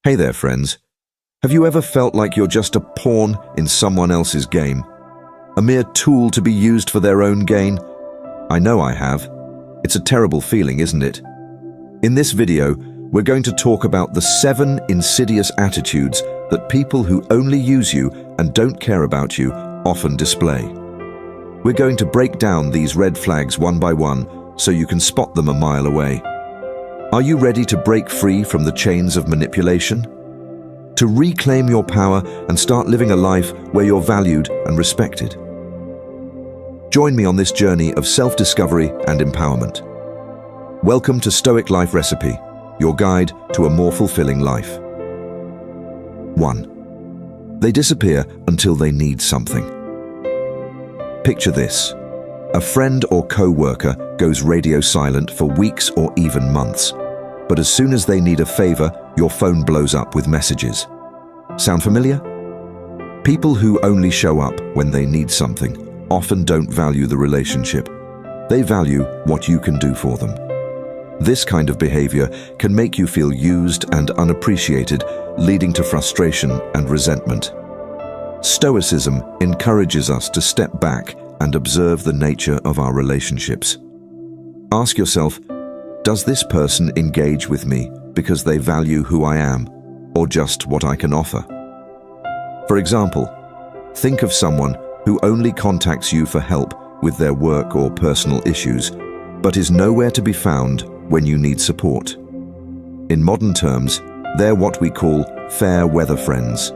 Hey there, friends. Have you ever felt like you're just a pawn in someone else's game? A mere tool to be used for their own gain? I know I have. It's a terrible feeling, isn't it? In this video, we're going to talk about the 7 insidious attitudes that people who only use you and don't care about you often display. We're going to break down these red flags one by one so you can spot them a mile away. Are you ready to break free from the chains of manipulation? To reclaim your power and start living a life where you're valued and respected? Join me on this journey of self-discovery and empowerment. Welcome to Stoic Life Recipe, your guide to a more fulfilling life. 1. They disappear until they need something. Picture this. A friend or co-worker goes radio silent for weeks or even months. But as soon as they need a favor, your phone blows up with messages. Sound familiar? People who only show up when they need something often don't value the relationship. They value what you can do for them. This kind of behavior can make you feel used and unappreciated, leading to frustration and resentment. Stoicism encourages us to step back and observe the nature of our relationships. Ask yourself, does this person engage with me because they value who I am, or just what I can offer? For example, think of someone who only contacts you for help with their work or personal issues, but is nowhere to be found when you need support. In modern terms, they're what we call fair weather friends.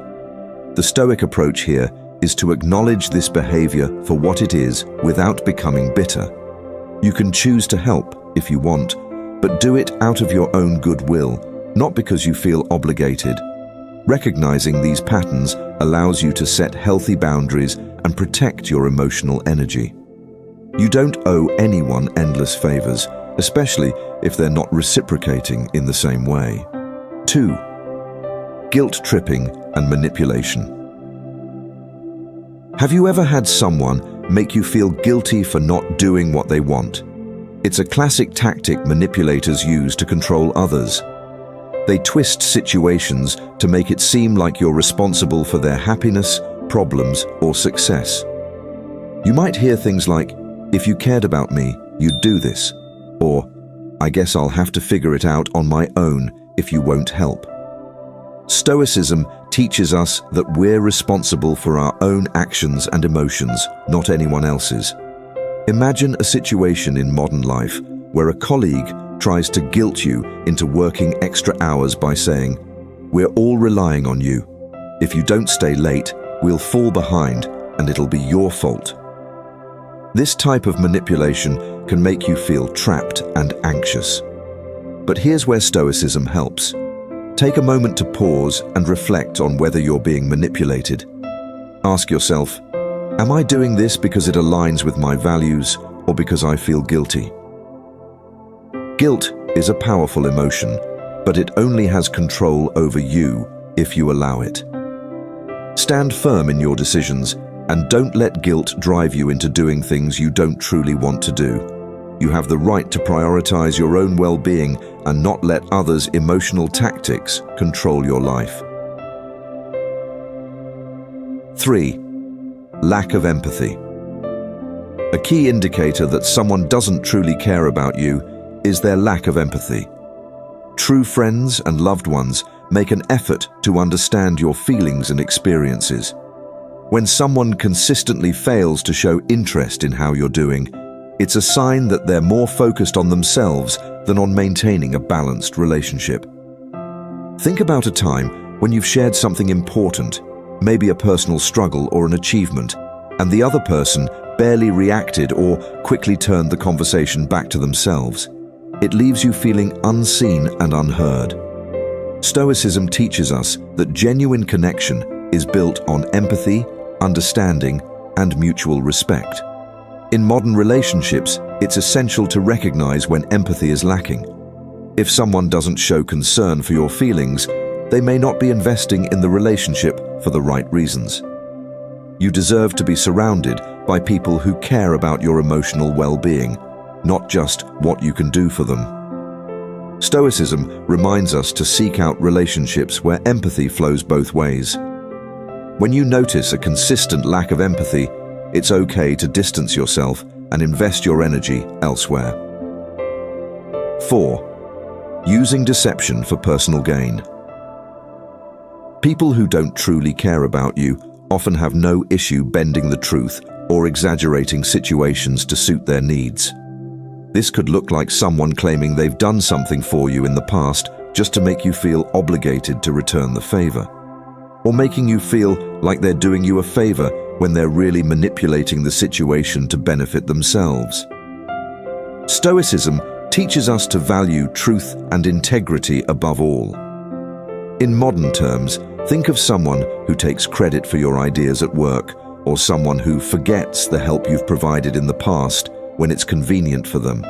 The Stoic approach here is to acknowledge this behavior for what it is without becoming bitter. You can choose to help if you want, but do it out of your own goodwill, not because you feel obligated. Recognizing these patterns allows you to set healthy boundaries and protect your emotional energy. You don't owe anyone endless favors, especially if they're not reciprocating in the same way. 2. Guilt tripping and manipulation. Have you ever had someone make you feel guilty for not doing what they want? It's a classic tactic manipulators use to control others. They twist situations to make it seem like you're responsible for their happiness, problems, or success. You might hear things like, "If you cared about me, you'd do this," or "I guess I'll have to figure it out on my own if you won't help." Stoicism teaches us that we're responsible for our own actions and emotions, not anyone else's. Imagine a situation in modern life where a colleague tries to guilt you into working extra hours by saying, "We're all relying on you. If you don't stay late, we'll fall behind and it'll be your fault." This type of manipulation can make you feel trapped and anxious. But here's where Stoicism helps. Take a moment to pause and reflect on whether you're being manipulated. Ask yourself, am I doing this because it aligns with my values or because I feel guilty? Guilt is a powerful emotion, but it only has control over you if you allow it. Stand firm in your decisions and don't let guilt drive you into doing things you don't truly want to do. You have the right to prioritize your own well-being and not let others' emotional tactics control your life. 3. Lack of empathy. A key indicator that someone doesn't truly care about you is their lack of empathy. True friends and loved ones make an effort to understand your feelings and experiences. When someone consistently fails to show interest in how you're doing, it's a sign that they're more focused on themselves than on maintaining a balanced relationship. Think about a time when you've shared something important, maybe a personal struggle or an achievement, and the other person barely reacted or quickly turned the conversation back to themselves. It leaves you feeling unseen and unheard. Stoicism teaches us that genuine connection is built on empathy, understanding, and mutual respect. In modern relationships, it's essential to recognize when empathy is lacking. If someone doesn't show concern for your feelings, they may not be investing in the relationship for the right reasons. You deserve to be surrounded by people who care about your emotional well-being, not just what you can do for them. Stoicism reminds us to seek out relationships where empathy flows both ways. When you notice a consistent lack of empathy, it's okay to distance yourself and invest your energy elsewhere. 4. Using deception for personal gain. People who don't truly care about you often have no issue bending the truth or exaggerating situations to suit their needs. This could look like someone claiming they've done something for you in the past just to make you feel obligated to return the favor, or making you feel like they're doing you a favor when they're really manipulating the situation to benefit themselves. Stoicism teaches us to value truth and integrity above all. In modern terms, think of someone who takes credit for your ideas at work, or someone who forgets the help you've provided in the past when it's convenient for them.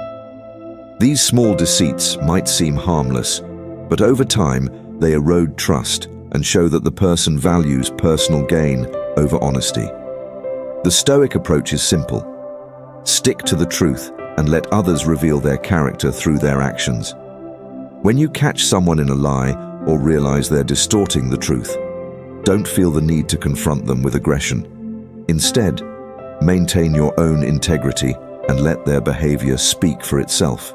These small deceits might seem harmless, but over time they erode trust and show that the person values personal gain over honesty. The Stoic approach is simple. Stick to the truth and let others reveal their character through their actions. When you catch someone in a lie or realize they're distorting the truth, don't feel the need to confront them with aggression. Instead, maintain your own integrity and let their behavior speak for itself.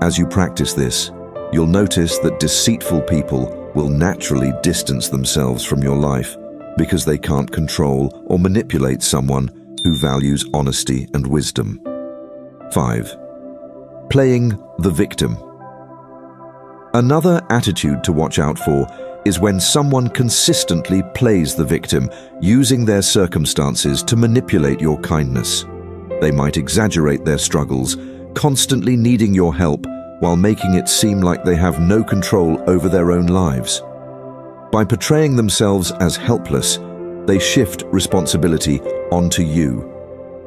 As you practice this, you'll notice that deceitful people will naturally distance themselves from your life because they can't control or manipulate someone who values honesty and wisdom. 5. Playing the victim. Another attitude to watch out for is when someone consistently plays the victim, using their circumstances to manipulate your kindness. They might exaggerate their struggles, constantly needing your help while making it seem like they have no control over their own lives. By portraying themselves as helpless, they shift responsibility onto you,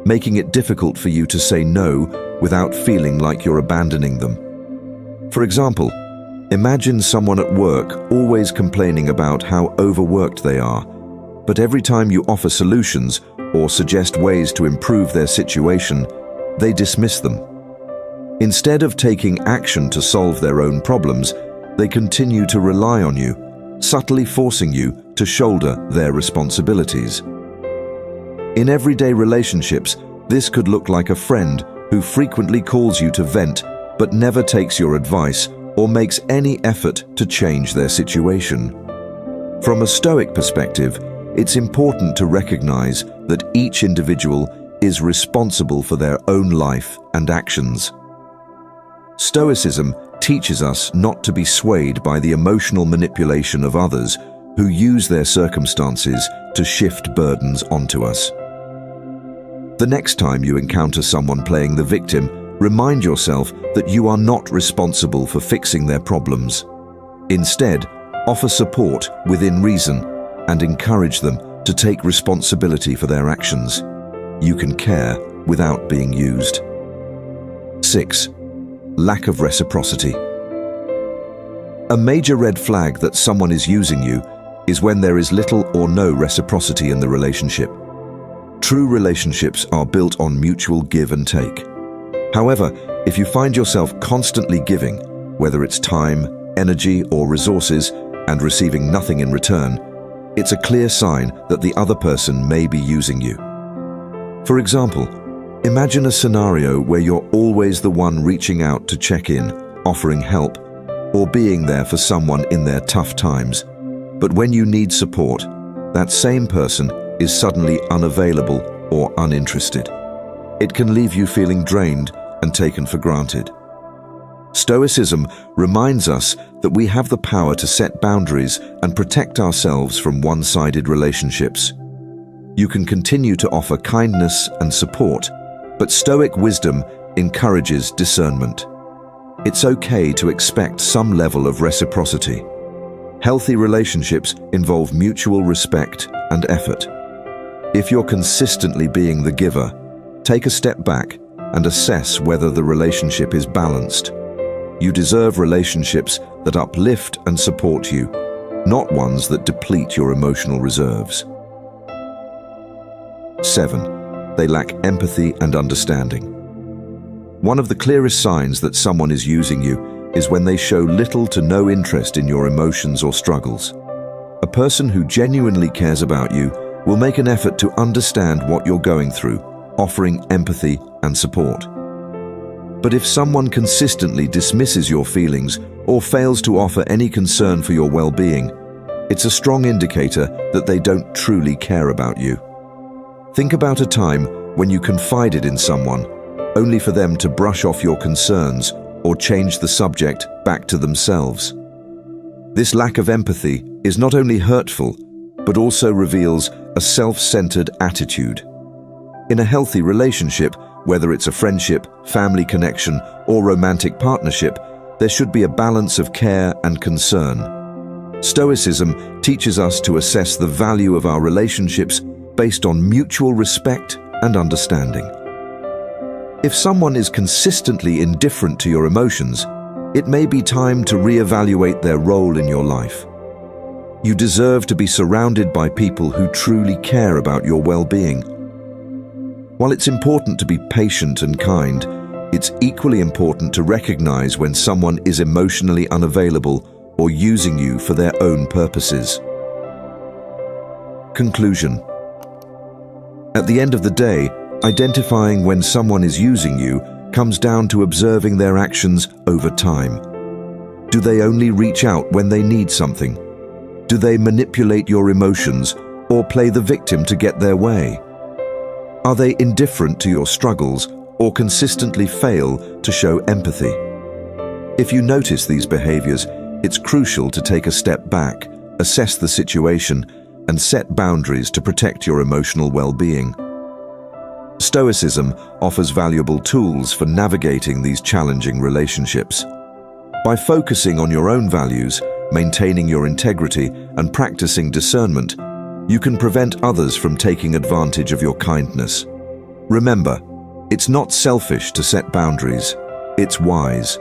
making it difficult for you to say no without feeling like you're abandoning them. For example, imagine someone at work always complaining about how overworked they are, but every time you offer solutions or suggest ways to improve their situation, they dismiss them. Instead of taking action to solve their own problems, they continue to rely on you, subtly forcing you to shoulder their responsibilities. In everyday relationships, this could look like a friend who frequently calls you to vent but never takes your advice or makes any effort to change their situation. From a Stoic perspective, it's important to recognize that each individual is responsible for their own life and actions. Stoicism teaches us not to be swayed by the emotional manipulation of others who use their circumstances to shift burdens onto us. The next time you encounter someone playing the victim, remind yourself that you are not responsible for fixing their problems. Instead, offer support within reason and encourage them to take responsibility for their actions. You can care without being used. 6. Lack of reciprocity. A major red flag that someone is using you is when there is little or no reciprocity in the relationship. True relationships are built on mutual give and take. However, if you find yourself constantly giving, whether it's time, energy, or resources, and receiving nothing in return, it's a clear sign that the other person may be using you. For example, imagine a scenario where you're always the one reaching out to check in, offering help, or being there for someone in their tough times. But when you need support, that same person is suddenly unavailable or uninterested. It can leave you feeling drained and taken for granted. Stoicism reminds us that we have the power to set boundaries and protect ourselves from one-sided relationships. You can continue to offer kindness and support, but Stoic wisdom encourages discernment. It's okay to expect some level of reciprocity. Healthy relationships involve mutual respect and effort. If you're consistently being the giver, take a step back and assess whether the relationship is balanced. You deserve relationships that uplift and support you, not ones that deplete your emotional reserves. 7. They lack empathy and understanding. One of the clearest signs that someone is using you is when they show little to no interest in your emotions or struggles. A person who genuinely cares about you will make an effort to understand what you're going through, offering empathy and support. But if someone consistently dismisses your feelings or fails to offer any concern for your well-being, it's a strong indicator that they don't truly care about you. Think about a time when you confided in someone, only for them to brush off your concerns or change the subject back to themselves. This lack of empathy is not only hurtful, but also reveals a self-centered attitude. In a healthy relationship, whether it's a friendship, family connection, or romantic partnership, there should be a balance of care and concern. Stoicism teaches us to assess the value of our relationships based on mutual respect and understanding. If someone is consistently indifferent to your emotions, it may be time to reevaluate their role in your life. You deserve to be surrounded by people who truly care about your well-being. While it's important to be patient and kind, it's equally important to recognize when someone is emotionally unavailable or using you for their own purposes. Conclusion. At the end of the day, identifying when someone is using you comes down to observing their actions over time. Do they only reach out when they need something? Do they manipulate your emotions or play the victim to get their way? Are they indifferent to your struggles or consistently fail to show empathy? If you notice these behaviors, it's crucial to take a step back, assess the situation, and set boundaries to protect your emotional well-being. Stoicism offers valuable tools for navigating these challenging relationships. By focusing on your own values, maintaining your integrity, and practicing discernment, you can prevent others from taking advantage of your kindness. Remember, it's not selfish to set boundaries, it's wise.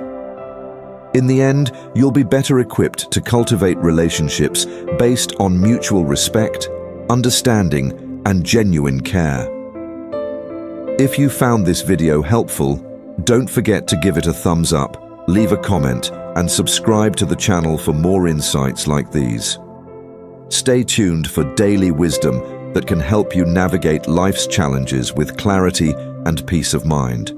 In the end, you'll be better equipped to cultivate relationships based on mutual respect, understanding, and genuine care. If you found this video helpful, don't forget to give it a thumbs up, leave a comment, and subscribe to the channel for more insights like these. Stay tuned for daily wisdom that can help you navigate life's challenges with clarity and peace of mind.